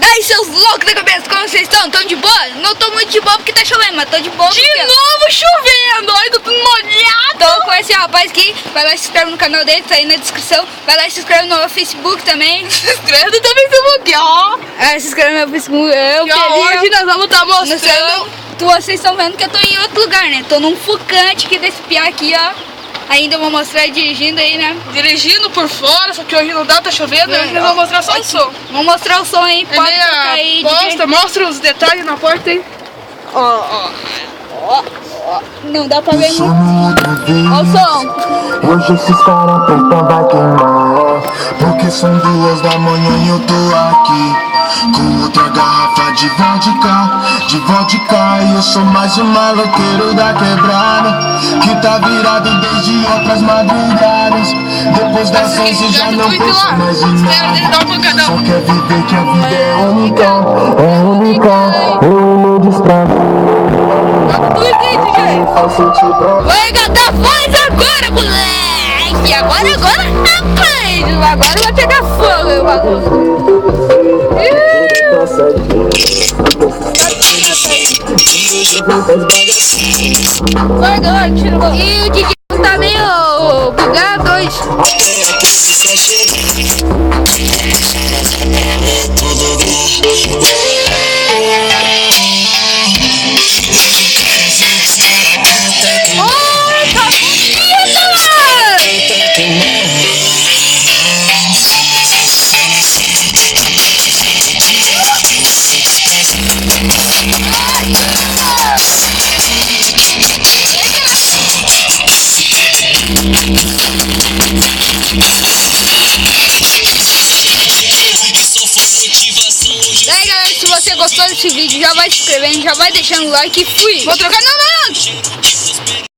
aí, seus loucos da cabeça, como vocês estão? Tão de boa? Não tô muito de boa porque tá chovendo, mas tô de boa. De novo chovendo, ai, tô tudo molhado. Tô com esse rapaz aqui, vai lá e se inscreve no canal dele, tá aí na descrição. Vai lá e se inscreve no meu Facebook também. Se inscreve no teu Facebook, ó. Se inscreve no meu Facebook. E ó, hoje nós vamos estar mostrando. Vocês estão vendo que eu tô em outro lugar, né? Tô num focante aqui desse piá aqui, ó. Ainda vou mostrar ele dirigindo aí, né? Dirigindo por fora, só que hoje não dá, tá chovendo, hoje nós vamos mostrar só o som. Vamos mostrar o som aí, pode ficar aí. Mostra os detalhes na porta aí. Ó. Não dá pra ver muito. Ó o som. Hoje esses caras preta vai queimar, porque são 2 da manhã e eu tô aqui com outra garrafa de vodka, e eu sou mais um maloqueiro da quebrada, que tá virado desde outras madrugadas. Depois das 11 já não penso mais em nada, só quer viver que a vida é única, eu não distrago. Vai engatar voz agora, moleque! Agora, rapaz! Agora vai pegar fogo o bagulho. Agora, tira o bagulho. E o DJ tá meio bugado hoje. Daí, galera, se você gostou desse vídeo, já vai se inscrevendo, já vai deixando o like e fui! Vou trocar, não!